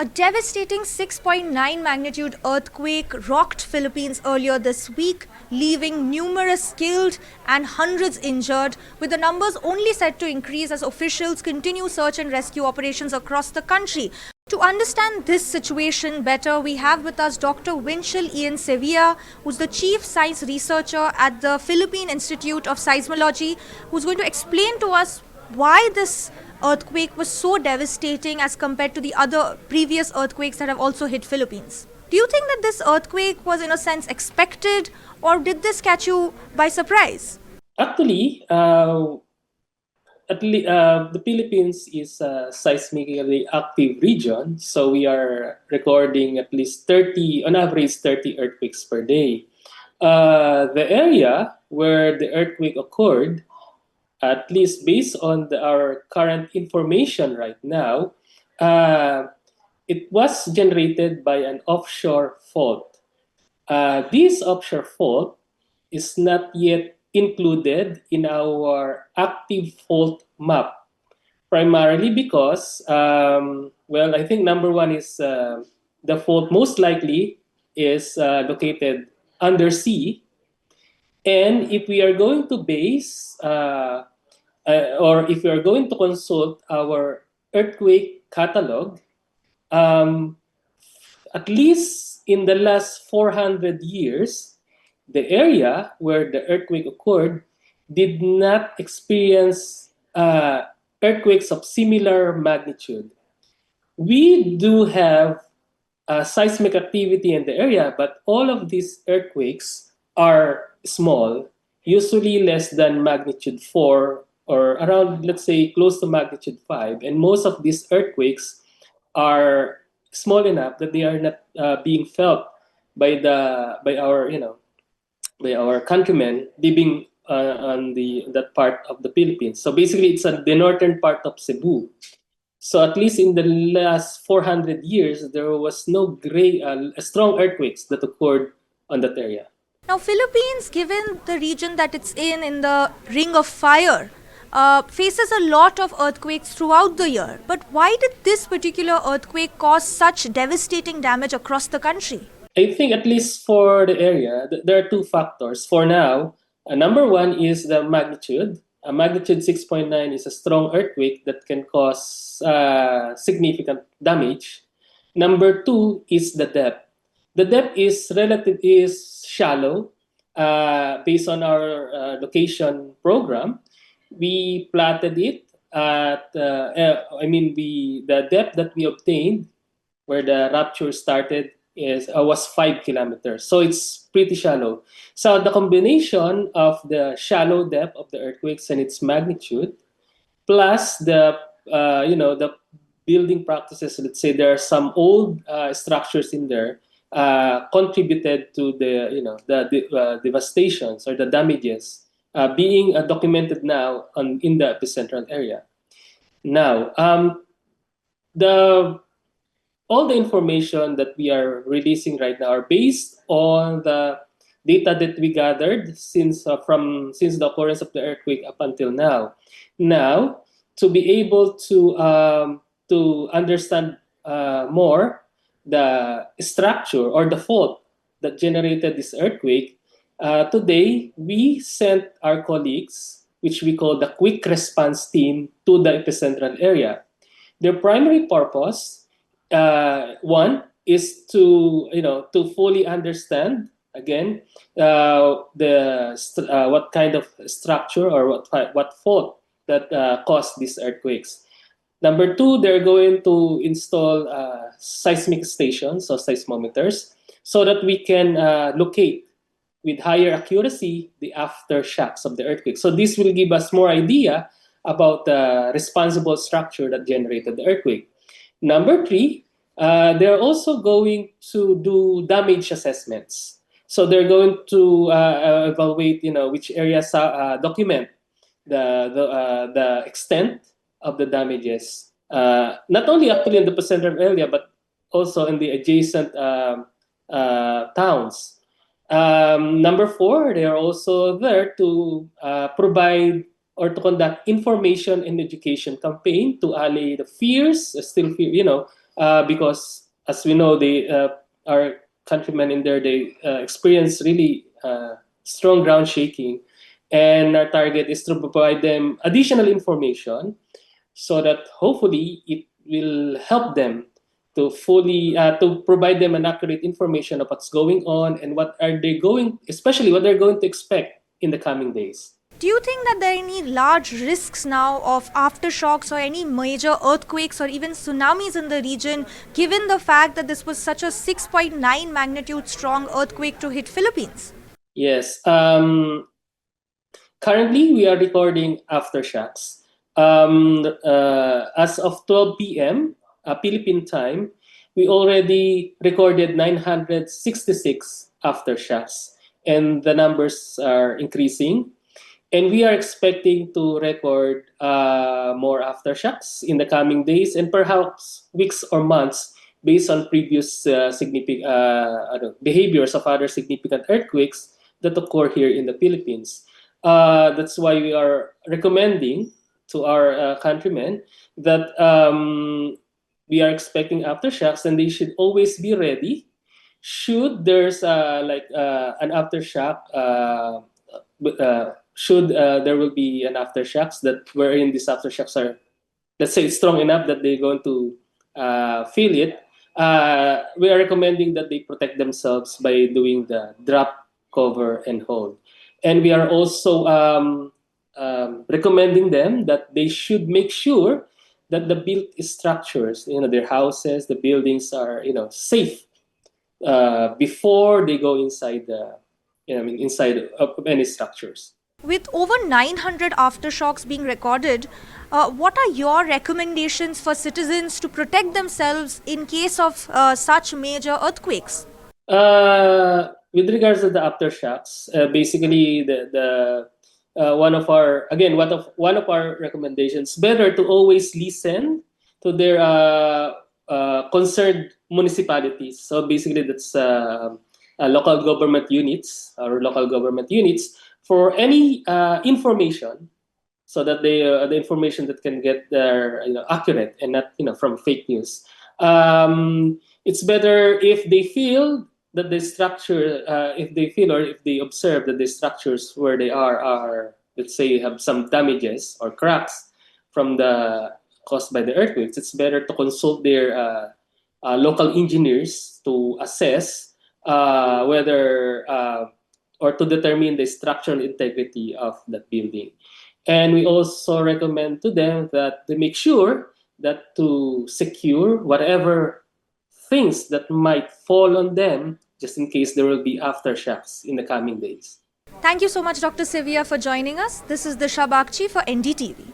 A devastating 6.9 magnitude earthquake rocked Philippines earlier this week, leaving numerous killed and hundreds injured, with the numbers only set to increase as officials continue search and rescue operations across the country. To understand this situation better, we have with us Dr. Winchelle Ian Sevilla, who's the Chief Science Researcher at the Philippine Institute of Seismology, who's going to explain to us why this earthquake was so devastating as compared to the other previous earthquakes that have also hit Philippines. Do you think that this earthquake was in a sense expected, or did this catch you by surprise? Actually, the Philippines is a seismically active region, so we are recording at least 30, on average 30 earthquakes per day. The area where the earthquake occurred, at least based on our current information right now, it was generated by an offshore fault. This offshore fault is not yet included in our active fault map, primarily because, well, I think number one is the fault most likely is located undersea. And if we are going to base or if we are going to consult our earthquake catalog, at least in the last 400 years, the area where the earthquake occurred did not experience earthquakes of similar magnitude. We do have seismic activity in the area, but all of these earthquakes are small, usually less than magnitude 4 or around, let's say, close to magnitude 5. And most of these earthquakes are small enough that they are not being felt by our countrymen living on that part of the Philippines. So basically, it's the northern part of Cebu. So at least in the last 400 years, there was no strong earthquakes that occurred on that area. Now, Philippines, given the region that it's in the Ring of Fire, faces a lot of earthquakes throughout the year. But why did this particular earthquake cause such devastating damage across the country? I think at least for the area, there are two factors. For now, number one is the magnitude. A magnitude 6.9 is a strong earthquake that can cause significant damage. Number two is the depth. The depth is shallow. Based on our location program, we plotted it at the depth that we obtained where the rupture started was 5 kilometers. So it's pretty shallow. So the combination of the shallow depth of the earthquakes and its magnitude, plus the building practices. Let's say there are some old structures in there, contributed to the devastations or the damages being documented now in the epicentral area. Now, all the information that we are releasing right now are based on the data that we gathered since the occurrence of the earthquake up until now. Now, to be able to understand more the structure or the fault that generated this earthquake, today we sent our colleagues, which we call the quick response team, to the epicentral area. Their primary purpose, one, is to fully understand again what kind of structure or what fault that caused these earthquakes. Number two, they're going to install seismic stations or seismometers so that we can locate with higher accuracy the aftershocks of the earthquake. So this will give us more idea about the responsible structure that generated the earthquake. Number three, they're also going to do damage assessments. So they're going to evaluate, which areas document the extent of the damages, not only actually in the epicentral area, but also in the adjacent towns. Number four, they are also there to provide or to conduct information and education campaign to allay the fears, because as we know, our countrymen in there, they experience really strong ground shaking, and our target is to provide them additional information so that hopefully it will help them to fully to provide them an accurate information of what's going on and what are they going, especially what they're going to expect in the coming days. Do you think that there are any large risks now of aftershocks or any major earthquakes or even tsunamis in the region, given the fact that this was such a 6.9 magnitude strong earthquake to hit Philippines? Yes. Currently, we are recording aftershocks. As of 12 p.m. Philippine time, we already recorded 966 aftershocks, and the numbers are increasing. And we are expecting to record more aftershocks in the coming days and perhaps weeks or months based on previous significant behaviors of other significant earthquakes that occur here in the Philippines. That's why we are recommending to our countrymen that we are expecting aftershocks and they should always be ready. Should there's an aftershock, should there will be an aftershocks that wherein these aftershocks are, let's say, strong enough that they're going to feel it, we are recommending that they protect themselves by doing the drop, cover, and hold. And we are also recommending them that they should make sure that the built structures, their houses, the buildings are, safe before they go inside inside of any structures. With over 900 aftershocks being recorded, what are your recommendations for citizens to protect themselves in case of such major earthquakes? With regards to the aftershocks, basically the one of our recommendations, better to always listen to their concerned municipalities. So basically, that's local government units for any information, so that the information that can get there accurate and not from fake news. It's better if they feel that the structure, if they feel or if they observe that the structures where they are, let's say, have some damages or cracks from the caused by the earthquakes. It's better to consult their local engineers to assess whether or to determine the structural integrity of that building. And we also recommend to them that they make sure that to secure whatever things that might fall on them, just in case there will be aftershocks in the coming days. Thank you so much, Dr. Sevilla, for joining us. This is Dishha Bagchi for NDTV.